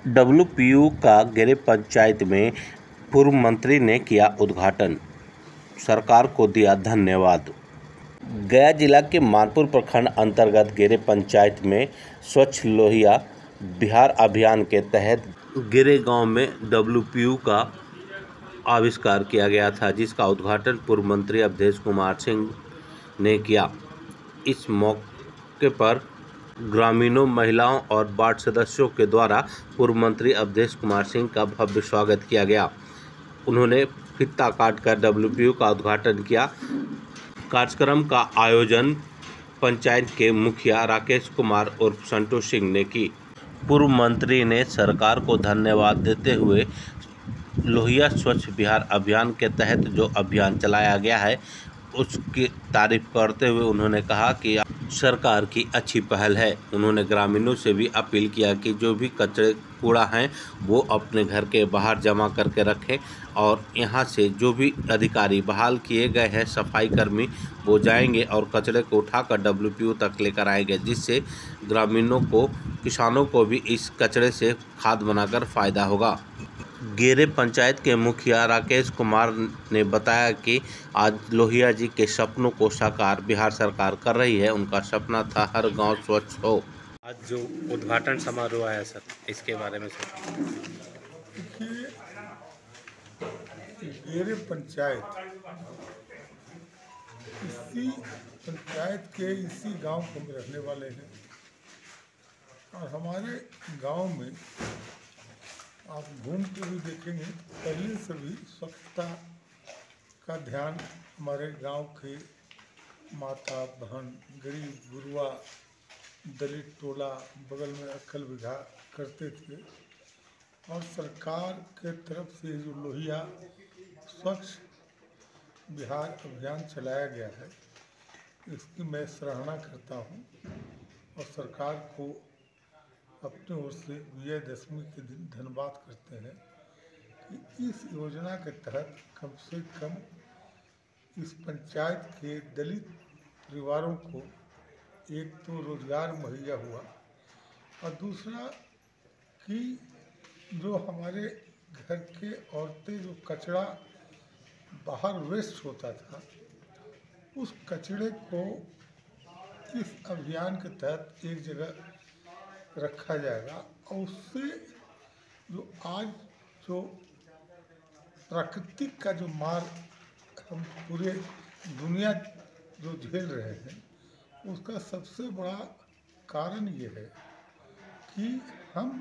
WPU का गिरे पंचायत में पूर्व मंत्री ने किया उद्घाटन, सरकार को दिया धन्यवाद। गया जिला के मानपुर प्रखंड अंतर्गत गिरे पंचायत में स्वच्छ लोहिया बिहार अभियान के तहत गिरे गांव में डब्ल्यूपीयू का आविष्कार किया गया था, जिसका उद्घाटन पूर्व मंत्री अवधेश कुमार सिंह ने किया। इस मौके पर ग्रामीणों, महिलाओं और वार्ड सदस्यों के द्वारा पूर्व मंत्री अवधेश कुमार सिंह का भव्य स्वागत किया गया। उन्होंने फीता काटकर डब्ल्यूपीयू का उद्घाटन किया। कार्यक्रम का आयोजन पंचायत के मुखिया राकेश कुमार उर्फ संटू सिंह ने की। पूर्व मंत्री ने सरकार को धन्यवाद देते हुए लोहिया स्वच्छ बिहार अभियान के तहत जो अभियान चलाया गया है उसकी तारीफ करते हुए उन्होंने कहा कि सरकार की अच्छी पहल है। उन्होंने ग्रामीणों से भी अपील किया कि जो भी कचरे कूड़ा हैं वो अपने घर के बाहर जमा करके रखें और यहाँ से जो भी अधिकारी बहाल किए गए हैं सफाई कर्मी वो जाएंगे और कचरे को उठाकर डब्ल्यूपीयू तक लेकर आएंगे, जिससे ग्रामीणों को, किसानों को भी इस कचरे से खाद बनाकर फ़ायदा होगा। गिरे पंचायत के मुखिया राकेश कुमार ने बताया कि आज लोहिया जी के सपनों को साकार बिहार सरकार कर रही है। उनका सपना था हर गांव स्वच्छ हो। आज जो उद्घाटन समारोह है सर, इसके बारे में सर। देखिए, गिरे पंचायत इसी पंचायत के इसी गांव को हम रहने वाले हैं और हमारे गांव में आप घूम के भी देखेंगे पहले से भी स्वच्छता का ध्यान हमारे गांव के माता, बहन, गरीब, गुरुआ, दलित टोला बगल में अक्कल विघा करते थे और सरकार के तरफ से जो लोहिया स्वच्छ बिहार अभियान चलाया गया है इसकी मैं सराहना करता हूं और सरकार को अपने ओर से विजयदशमी के दिन धन्यवाद करते हैं कि इस योजना के तहत कम से कम इस पंचायत के दलित परिवारों को एक तो रोजगार मुहैया हुआ और दूसरा कि जो हमारे घर के औरतें जो कचरा बाहर वेस्ट होता था उस कचरे को इस अभियान के तहत एक जगह रखा जाएगा और उससे जो आज जो प्राकृतिक का जो मार हम पूरे दुनिया जो झेल रहे हैं उसका सबसे बड़ा कारण ये है कि हम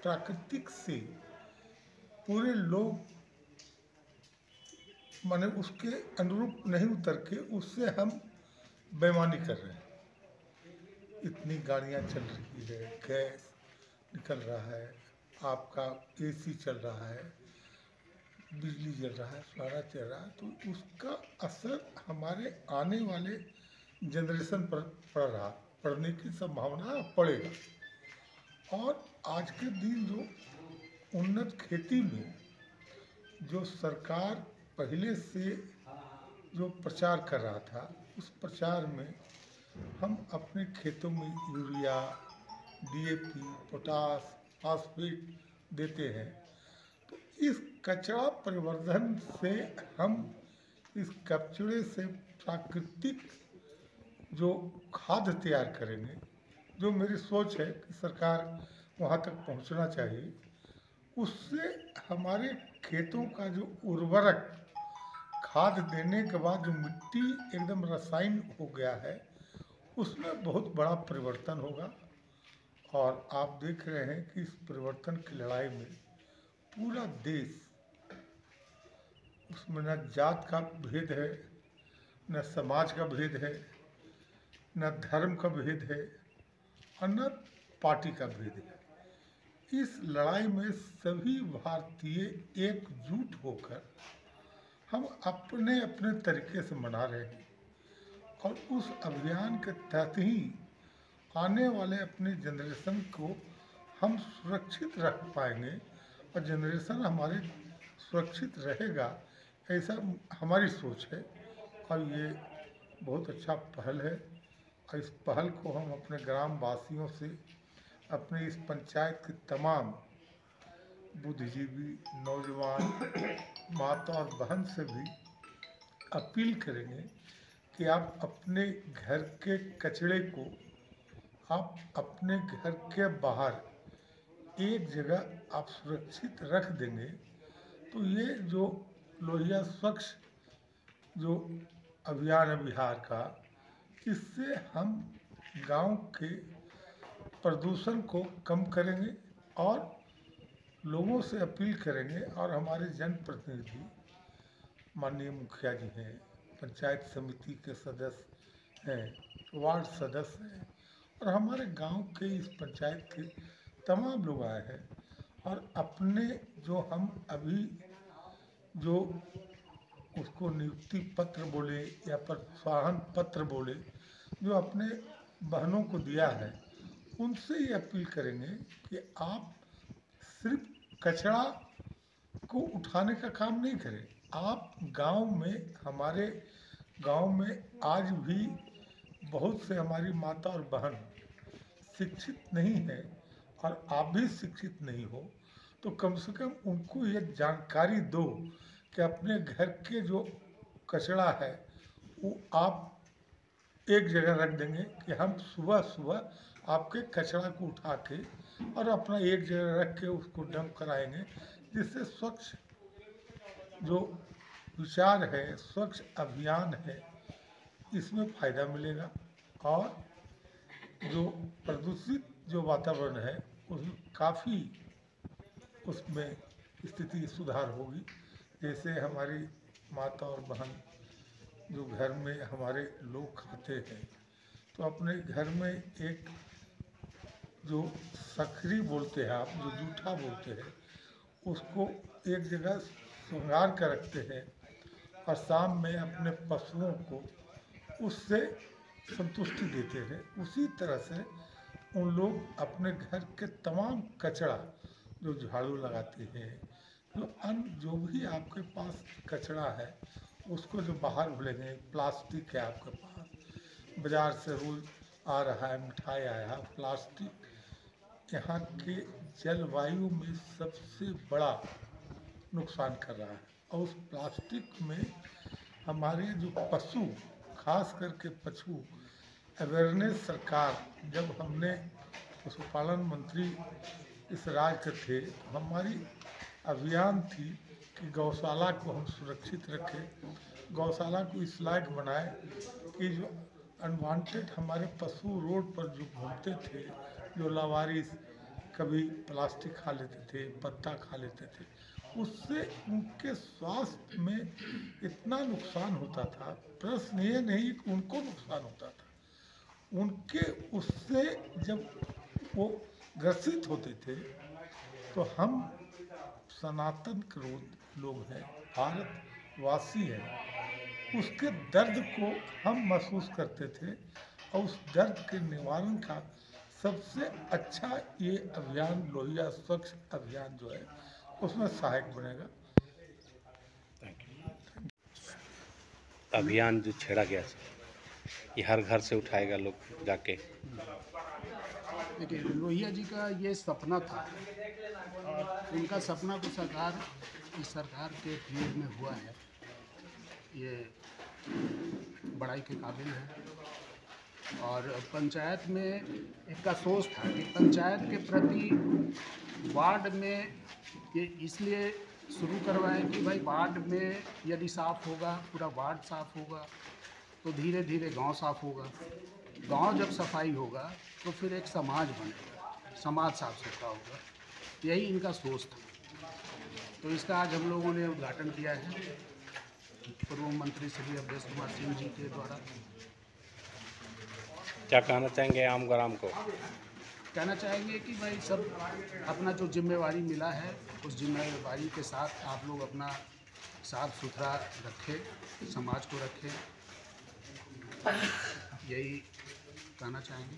प्राकृतिक से पूरे लोग माने उसके अनुरूप नहीं उतर के उससे हम बेईमानी कर रहे हैं। इतनी गाड़ियां चल रही है, गैस निकल रहा है, आपका एसी चल रहा है, बिजली जल रहा है, सारा चल रहा है, तो उसका असर हमारे आने वाले जनरेशन पर पड़ने की संभावना पड़ेगा। और आज के दिन जो उन्नत खेती में जो सरकार पहले से जो प्रचार कर रहा था उस प्रचार में हम अपने खेतों में यूरिया, डीएपी, पोटास, फास्फेट देते हैं, तो इस कचरा परिवर्धन से हम इस कचरे से प्राकृतिक जो खाद तैयार करेंगे, जो मेरी सोच है कि सरकार वहाँ तक पहुँचना चाहिए, उससे हमारे खेतों का जो उर्वरक खाद देने के बाद जो मिट्टी एकदम रसायन हो गया है उसमें बहुत बड़ा परिवर्तन होगा। और आप देख रहे हैं कि इस परिवर्तन की लड़ाई में पूरा देश, उसमें न जात का भेद है, न समाज का भेद है, न धर्म का भेद है और न पार्टी का भेद है। इस लड़ाई में सभी भारतीय एकजुट होकर हम अपने अपने तरीके से मना रहे हैं और उस अभियान के तहत ही आने वाले अपने जनरेशन को हम सुरक्षित रख पाएंगे और जनरेशन हमारे सुरक्षित रहेगा, ऐसा हमारी सोच है। और ये बहुत अच्छा पहल है और इस पहल को हम अपने ग्राम वासियों से, अपने इस पंचायत के तमाम बुद्धिजीवी, नौजवान, माता और बहन से भी अपील करेंगे कि आप अपने घर के कचरे को आप अपने घर के बाहर एक जगह आप सुरक्षित रख देंगे तो ये जो लोहिया स्वच्छ जो अभियान है बिहार का, इससे हम गांव के प्रदूषण को कम करेंगे और लोगों से अपील करेंगे। और हमारे जनप्रतिनिधि माननीय मुखिया जी हैं, पंचायत समिति के सदस्य हैं, वार्ड सदस्य हैं और हमारे गांव के इस पंचायत के तमाम लोग आए हैं और अपने जो हम अभी जो उसको नियुक्ति पत्र बोले या प्रोत्साहन पत्र बोले जो अपने बहनों को दिया है, उनसे ये अपील करेंगे कि आप सिर्फ कचरा को उठाने का काम नहीं करें। आप गांव में, हमारे गांव में आज भी बहुत से हमारी माता और बहन शिक्षित नहीं है और आप भी शिक्षित नहीं हो, तो कम से कम उनको ये जानकारी दो कि अपने घर के जो कचरा है वो आप एक जगह रख देंगे कि हम सुबह सुबह आपके कचरा को उठा के और अपना एक जगह रख के उसको डंप कराएंगे, जिससे स्वच्छ जो विचार है, स्वच्छ अभियान है, इसमें फ़ायदा मिलेगा और जो प्रदूषित जो वातावरण है उसमें काफ़ी उसमें स्थिति सुधार होगी। जैसे हमारी माता और बहन जो घर में हमारे लोग खाते हैं तो अपने घर में एक जो सखरी बोलते हैं आप, जो जूठा बोलते हैं, उसको एक जगह श्रृंगार कर रखते हैं और शाम में अपने पशुओं को उससे संतुष्टि देते हैं। उसी तरह से उन लोग अपने घर के तमाम कचरा जो झाड़ू लगाते हैं, जो भी आपके पास कचरा है उसको जो बाहर भूलेंगे, प्लास्टिक है आपके पास, बाज़ार से रोज आ रहा है, मिठाई आया है, प्लास्टिक यहाँ के जलवायु में सबसे बड़ा नुकसान कर रहा है। और उस प्लास्टिक में हमारे जो पशु, खास करके पशु अवेयरनेस सरकार, जब हमने पशुपालन मंत्री इस राज्य के थे, हमारी अभियान थी कि गौशाला को हम सुरक्षित रखें, गौशाला को इस लायक बनाए कि जो अनवांटेड हमारे पशु रोड पर जो घूमते थे, जो लावारिस, कभी प्लास्टिक खा लेते थे, पत्ता खा लेते थे, उससे उनके स्वास्थ्य में इतना नुकसान होता था। प्रश्न ये नहीं कि उनको नुकसान होता था, उनके उससे जब वो ग्रसित होते थे तो हम सनातन क्रोध लोग हैं, भारतवासी हैं, उसके दर्द को हम महसूस करते थे और उस दर्द के निवारण का सबसे अच्छा ये अभियान, लोहिया स्वच्छ अभियान जो है, उसमें सहायक बनेगा। अभियान जो छेड़ा गया ये हर घर से उठाएगा लोग जाके। देखिए, लोहिया जी का ये सपना था, उनका सपना को साकार इस सरकार के पीरियड में हुआ है, ये बड़ाई के काबिल है। और पंचायत में इनका सोच था कि पंचायत के प्रति वार्ड में ये इसलिए शुरू करवाएं कि भाई वार्ड में यदि साफ़ होगा, पूरा वार्ड साफ़ होगा तो धीरे धीरे गांव साफ़ होगा, गांव जब सफाई होगा तो फिर एक समाज बनेगा, समाज साफ सुथरा होगा। यही इनका सोच था। तो इसका आज हम लोगों ने उद्घाटन किया है पूर्व मंत्री श्री अवधेश कुमार सिंह जी के द्वारा। क्या कहना चाहेंगे आम ग्राम को? कहना चाहेंगे कि भाई सब अपना जो जिम्मेवारी मिला है उस जिम्मेवारी के साथ आप लोग अपना साफ सुथरा रखें, समाज को रखें, यही कहना चाहेंगे।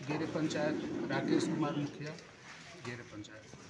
गेरे पंचायत राकेश कुमार मुखिया, गेरे पंचायत।